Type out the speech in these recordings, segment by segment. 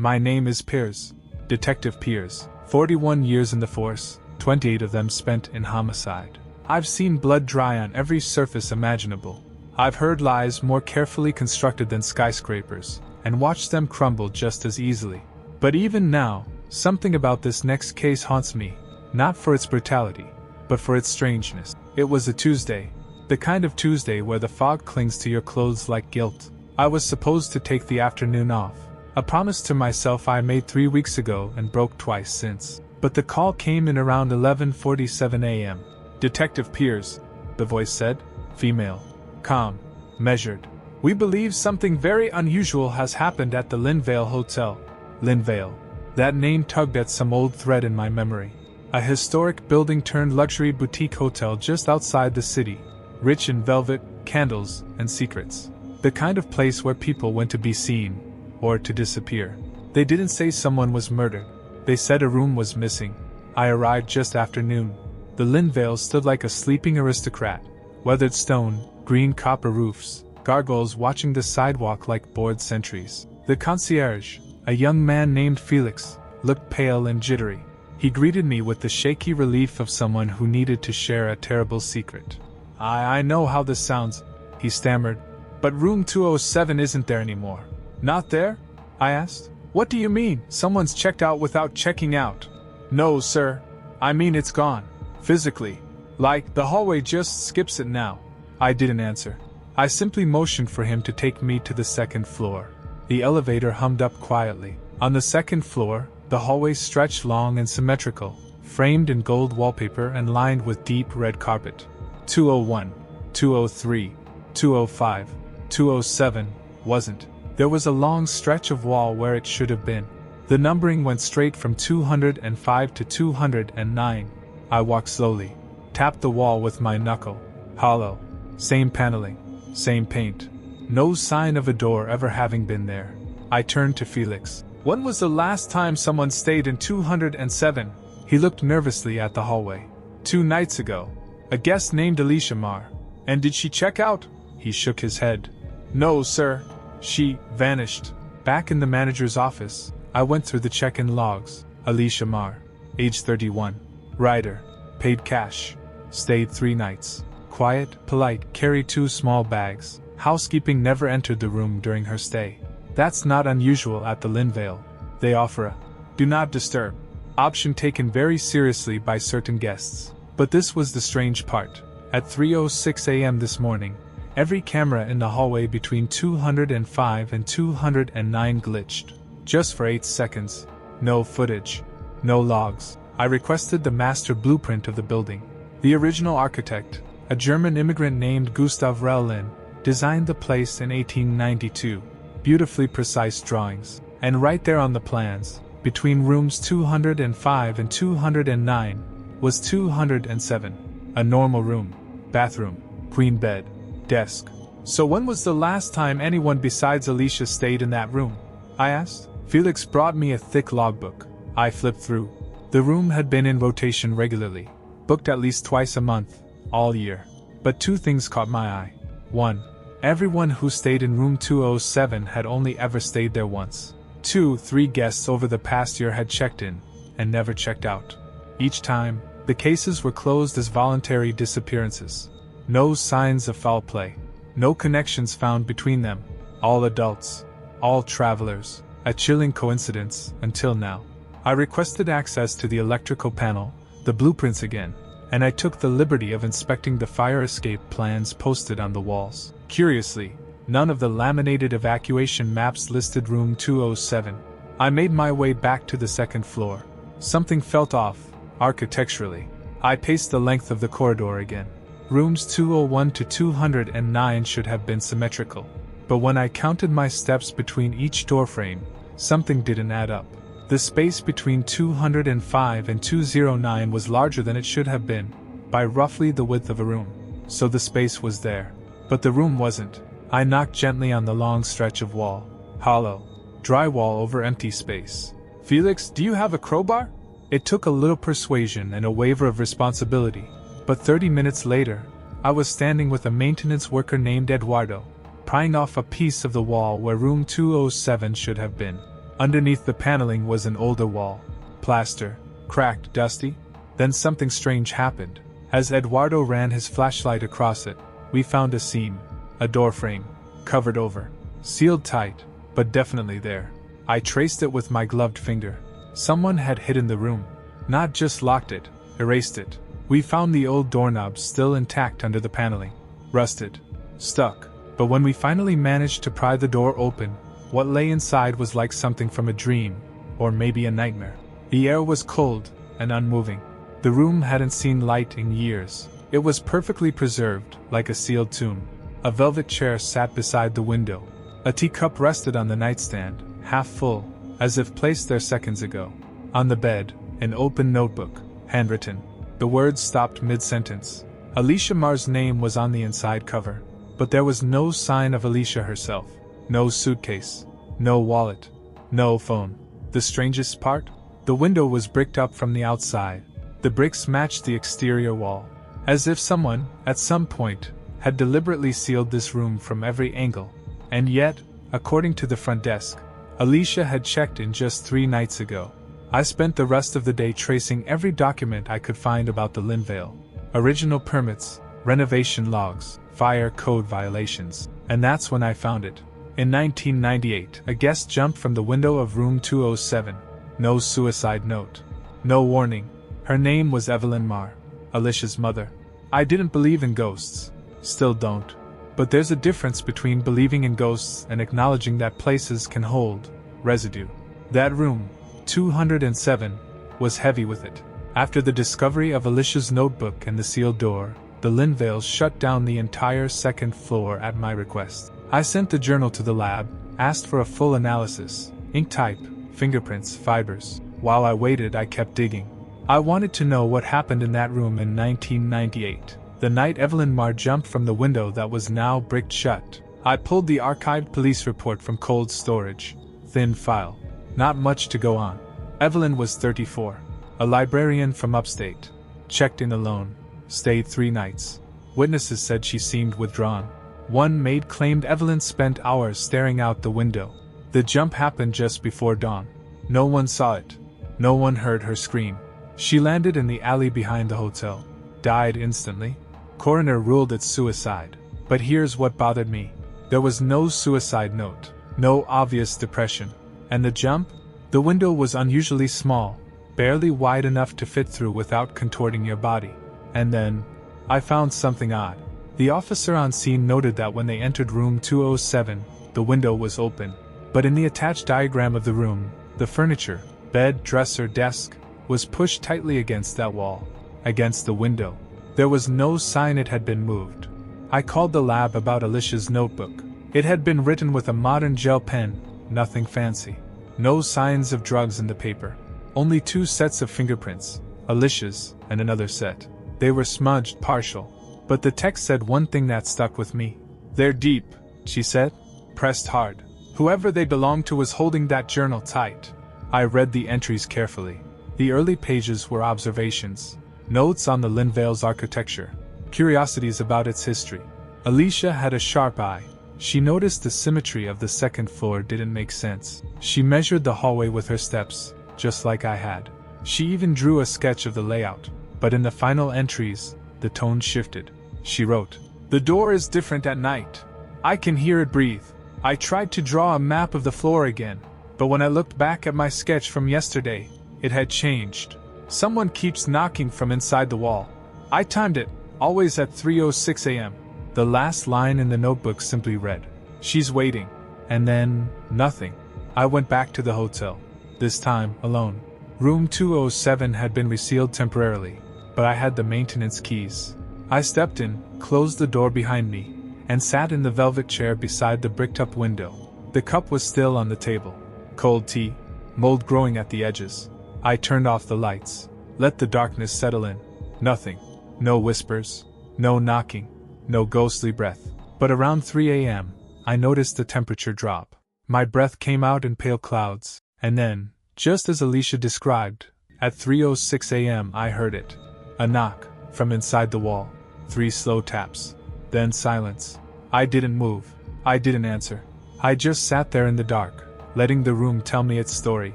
My name is Piers, Detective Piers, 41 years in the force, 28 of them spent in homicide. I've seen blood dry on every surface imaginable. I've heard lies more carefully constructed than skyscrapers, and watched them crumble just as easily. But even now, something about this next case haunts me, not for its brutality, but for its strangeness. It was a Tuesday, the kind of Tuesday where the fog clings to your clothes like guilt. I was supposed to take the afternoon off, a promise to myself I made 3 weeks ago and broke twice since. But the call came in around 11:47 a.m. Detective Piers, the voice said, female, calm, measured. We believe something very unusual has happened at the Linvale Hotel. Linvale. That name tugged at some old thread in my memory. A historic building turned luxury boutique hotel just outside the city, rich in velvet, candles, and secrets. The kind of place where people went to be seen, or to disappear. They didn't say someone was murdered. They said a room was missing. I arrived just after noon. The Linvale stood like a sleeping aristocrat. Weathered stone, green copper roofs, gargoyles watching the sidewalk like bored sentries. The concierge, a young man named Felix, looked pale and jittery. He greeted me with the shaky relief of someone who needed to share a terrible secret. I know how this sounds, he stammered, but room 207 isn't there anymore. Not there? I asked. What do you mean, someone's checked out without checking out? No, sir. I mean it's gone. Physically. Like, the hallway just skips it now. I didn't answer. I simply motioned for him to take me to the second floor. The elevator hummed up quietly. On the second floor, the hallway stretched long and symmetrical, framed in gold wallpaper and lined with deep red carpet. 201, 203, 205, 207, wasn't. There was a long stretch of wall where it should have been. The numbering went straight from 205 to 209. I walked slowly, tapped the wall with my knuckle. Hollow. Same paneling, same paint. No sign of a door ever having been there. I turned to Felix. When was the last time someone stayed in 207? He looked nervously at the hallway. 2 nights ago. A guest named Alicia Marr. And did she check out? He shook his head. No, sir. She vanished. Back in the manager's office, I went through the check-in logs. Alicia Marr, age 31. Rider. Paid cash. Stayed 3 nights. Quiet, polite, carried 2 small bags. Housekeeping never entered the room during her stay. That's not unusual at the Linvale. They offer a do not disturb option taken very seriously by certain guests. But this was the strange part. At 3:06 a.m. this morning, every camera in the hallway between 205 and 209 glitched. Just for 8 seconds. No footage. No logs. I requested the master blueprint of the building. The original architect, a German immigrant named Gustav Rellin, designed the place in 1892. Beautifully precise drawings. And right there on the plans, between rooms 205 and 209, was 207. A normal room. Bathroom. Queen bed. Desk. So when was the last time anyone besides Alicia stayed in that room? I asked. Felix brought me a thick logbook. I flipped through. The room had been in rotation regularly, booked at least twice a month, all year. But 2 things caught my eye. 1. Everyone who stayed in room 207 had only ever stayed there once. 2. 3 guests over the past year had checked in, and never checked out. Each time, the cases were closed as voluntary disappearances. No signs of foul play. No connections found between them. All adults. All travelers. A chilling coincidence, until now. I requested access to the electrical panel, the blueprints again, and I took the liberty of inspecting the fire escape plans posted on the walls. Curiously, none of the laminated evacuation maps listed room 207. I made my way back to the second floor. Something felt off, architecturally. I paced the length of the corridor again. Rooms 201 to 209 should have been symmetrical. But when I counted my steps between each doorframe, something didn't add up. The space between 205 and 209 was larger than it should have been, by roughly the width of a room. So the space was there. But the room wasn't. I knocked gently on the long stretch of wall. Hollow. Drywall over empty space. Felix, do you have a crowbar? It took a little persuasion and a waiver of responsibility. But 30 minutes later, I was standing with a maintenance worker named Eduardo, prying off a piece of the wall where room 207 should have been. Underneath the paneling was an older wall. Plaster, cracked, dusty. Then something strange happened. As Eduardo ran his flashlight across it, we found a seam, a door frame, covered over, sealed tight, but definitely there. I traced it with my gloved finger. Someone had hidden the room. Not just locked it, erased it. We found the old doorknob still intact under the paneling. Rusted. Stuck. But when we finally managed to pry the door open, what lay inside was like something from a dream, or maybe a nightmare. The air was cold and unmoving. The room hadn't seen light in years. It was perfectly preserved, like a sealed tomb. A velvet chair sat beside the window. A teacup rested on the nightstand, half full, as if placed there seconds ago. On the bed, an open notebook, handwritten. The words stopped mid-sentence. Alicia Marr's name was on the inside cover. But there was no sign of Alicia herself. No suitcase. No wallet. No phone. The strangest part? The window was bricked up from the outside. The bricks matched the exterior wall. As if someone, at some point, had deliberately sealed this room from every angle. And yet, according to the front desk, Alicia had checked in just 3 nights ago. I spent the rest of the day tracing every document I could find about the Linvale. Original permits, renovation logs, fire code violations. And that's when I found it. In 1998, a guest jumped from the window of room 207. No suicide note. No warning. Her name was Evelyn Marr, Alicia's mother. I didn't believe in ghosts. Still don't. But there's a difference between believing in ghosts and acknowledging that places can hold residue. That room, 207, was heavy with it. After the discovery of Alicia's notebook and the sealed door, the Linvales shut down the entire second floor at my request. I sent the journal to the lab, asked for a full analysis, ink type, fingerprints, fibers. While I waited, I kept digging. I wanted to know what happened in that room in 1998, the night Evelyn Marr jumped from the window that was now bricked shut. I pulled the archived police report from cold storage. Thin file. Not much to go on. Evelyn was 34. A librarian from upstate. Checked in alone. Stayed 3 nights. Witnesses said she seemed withdrawn. One maid claimed Evelyn spent hours staring out the window. The jump happened just before dawn. No one saw it. No one heard her scream. She landed in the alley behind the hotel. Died instantly. Coroner ruled it suicide. But here's what bothered me. There was no suicide note. No obvious depression. And the jump? The window was unusually small, barely wide enough to fit through without contorting your body. And then, I found something odd. The officer on scene noted that when they entered room 207, the window was open. But in the attached diagram of the room, the furniture, bed, dresser, desk, was pushed tightly against that wall, against the window. There was no sign it had been moved. I called the lab about Alicia's notebook. It had been written with a modern gel pen, nothing fancy. No signs of drugs in the paper. Only 2 sets of fingerprints, Alicia's and another set. They were smudged, partial. But the text said one thing that stuck with me. "They're deep," she said. Pressed hard. Whoever they belonged to was holding that journal tight. I read the entries carefully. The early pages were observations. Notes on the Linvale's architecture. Curiosities about its history. Alicia had a sharp eye. She noticed the symmetry of the second floor didn't make sense. She measured the hallway with her steps, just like I had. She even drew a sketch of the layout. But in the final entries, the tone shifted. She wrote, "The door is different at night. I can hear it breathe." I tried to draw a map of the floor again, but when I looked back at my sketch from yesterday, it had changed. Someone keeps knocking from inside the wall. I timed it, always at 3:06 a.m. The last line in the notebook simply read, "She's waiting." And then, nothing. I went back to the hotel. This time, alone. Room 207 had been resealed temporarily, but I had the maintenance keys. I stepped in, closed the door behind me, and sat in the velvet chair beside the bricked-up window. The cup was still on the table. Cold tea, mold growing at the edges. I turned off the lights, let the darkness settle in. Nothing. No whispers, no knocking, no ghostly breath. But around 3 a.m., I noticed the temperature drop. My breath came out in pale clouds, and then, just as Alicia described, at 3:06 a.m. I heard it. A knock, from inside the wall. 3 slow taps. Then silence. I didn't move. I didn't answer. I just sat there in the dark, letting the room tell me its story.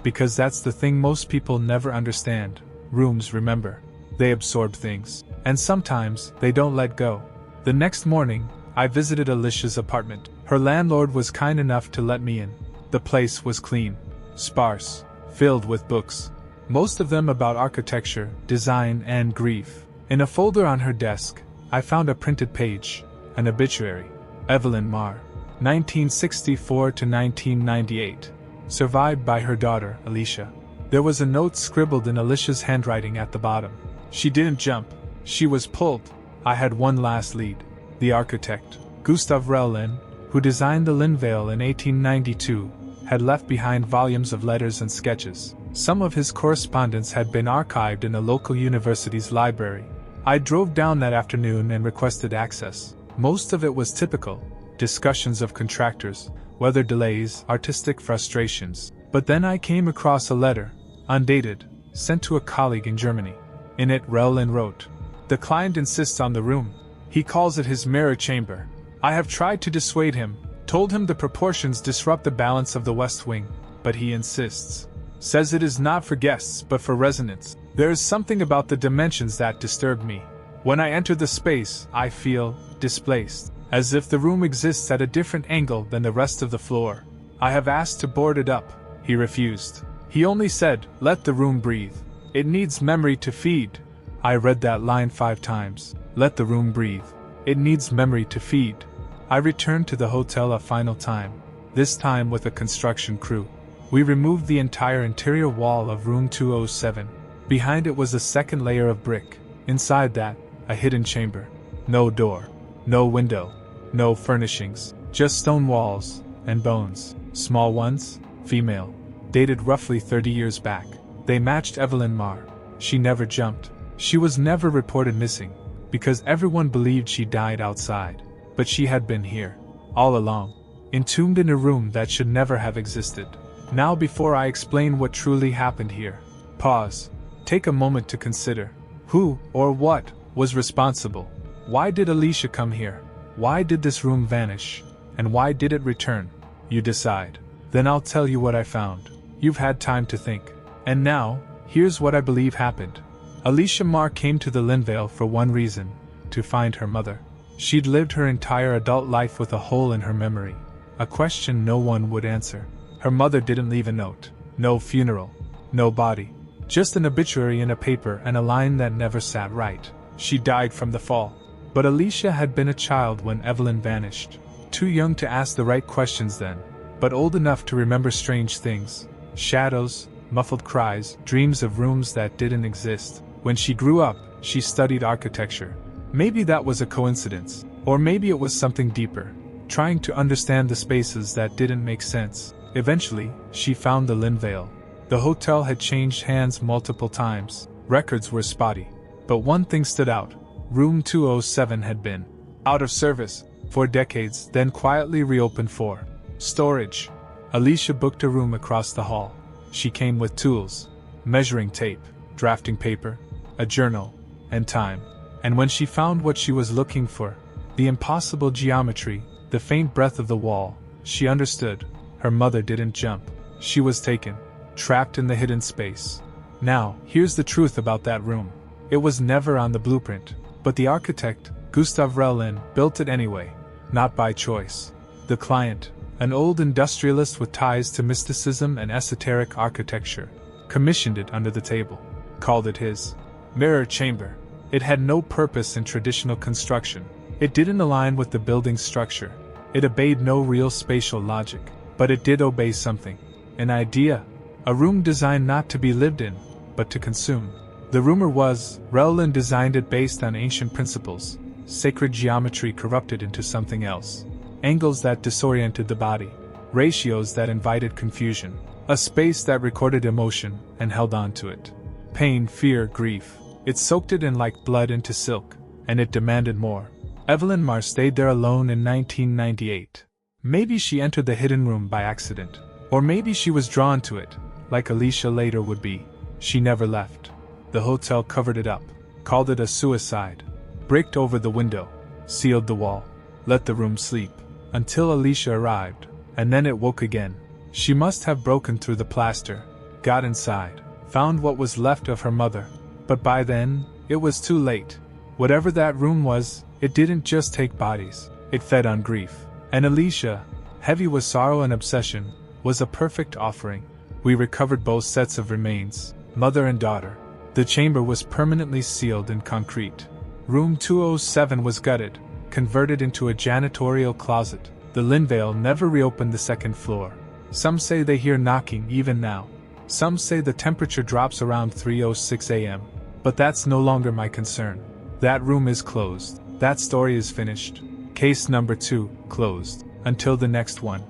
Because that's the thing most people never understand. Rooms remember. They absorb things. And sometimes, they don't let go. The next morning, I visited Alicia's apartment. Her landlord was kind enough to let me in. The place was clean, sparse, filled with books. Most of them about architecture, design, and grief. In a folder on her desk, I found a printed page, an obituary. Evelyn Marr, 1964 to 1998. Survived by her daughter, Alicia. There was a note scribbled in Alicia's handwriting at the bottom. She didn't jump. She was pulled. I had one last lead. The architect, Gustav Rellin, who designed the Linvale in 1892, had left behind volumes of letters and sketches. Some of his correspondence had been archived in a local university's library. I drove down that afternoon and requested access. Most of it was typical. Discussions of contractors, weather delays, artistic frustrations. But then I came across a letter, undated, sent to a colleague in Germany. In it, Rellin wrote, "The client insists on the room. He calls it his mirror chamber. I have tried to dissuade him, told him the proportions disrupt the balance of the west wing, but he insists. Says it is not for guests but for residents. There is something about the dimensions that disturbed me. When I enter the space, I feel displaced, as if the room exists at a different angle than the rest of the floor. I have asked to board it up. He refused. He only said, 'Let the room breathe. It needs memory to feed.'" I read that line 5 times. Let the room breathe. It needs memory to feed. I returned to the hotel a final time, this time with a construction crew. We removed the entire interior wall of room 207. Behind it was a second layer of brick. Inside that, a hidden chamber. No door. No window. No furnishings. Just stone walls and bones. Small ones, female. Dated roughly 30 years back. They matched Evelyn Marr. She never jumped. She was never reported missing, because everyone believed she died outside. But she had been here, all along, entombed in a room that should never have existed. Now, before I explain what truly happened here, pause. Take a moment to consider. Who, or what, was responsible? Why did Alicia come here? Why did this room vanish? And why did it return? You decide. Then I'll tell you what I found. You've had time to think. And now, here's what I believe happened. Alicia Marr came to the Linvale for one reason: to find her mother. She'd lived her entire adult life with a hole in her memory, a question no one would answer. Her mother didn't leave a note, no funeral, no body, just an obituary in a paper and a line that never sat right. She died from the fall. But Alicia had been a child when Evelyn vanished, too young to ask the right questions then, but old enough to remember strange things, shadows, muffled cries, dreams of rooms that didn't exist. When she grew up, she studied architecture. Maybe that was a coincidence, or maybe it was something deeper, trying to understand the spaces that didn't make sense. Eventually, she found the Linvale. The hotel had changed hands multiple times. Records were spotty. But one thing stood out. Room 207 had been out of service for decades, then quietly reopened for storage. Alicia booked a room across the hall. She came with tools, measuring tape, drafting paper, a journal, and time. And when she found what she was looking for, the impossible geometry, the faint breath of the wall, she understood. Her mother didn't jump. She was taken, trapped in the hidden space. Now, here's the truth about that room. It was never on the blueprint, but the architect, Gustav Rellin, built it anyway, not by choice. The client, an old industrialist with ties to mysticism and esoteric architecture, commissioned it under the table, called it his mirror chamber. It had no purpose in traditional construction. It didn't align with the building's structure. It obeyed no real spatial logic. But it did obey something. An idea. A room designed not to be lived in, but to consume. The rumor was, Rellin designed it based on ancient principles, sacred geometry corrupted into something else, angles that disoriented the body, ratios that invited confusion, a space that recorded emotion and held on to it. Pain, fear, grief. It soaked it in like blood into silk, and it demanded more. Evelyn Marr stayed there alone in 1998. Maybe she entered the hidden room by accident, or maybe she was drawn to it, like Alicia later would be. She never left. The hotel covered it up, called it a suicide, bricked over the window, sealed the wall, let the room sleep, until Alicia arrived, and then it woke again. She must have broken through the plaster, got inside, found what was left of her mother. But by then, it was too late. Whatever that room was, it didn't just take bodies, it fed on grief. And Alicia, heavy with sorrow and obsession, was a perfect offering. We recovered both sets of remains, mother and daughter. The chamber was permanently sealed in concrete. Room 207 was gutted, converted into a janitorial closet. The Linvale never reopened the second floor. Some say they hear knocking even now. Some say the temperature drops around 3:06 a.m. But that's no longer my concern. That room is closed. That story is finished. Case number 2, closed. Until the next one.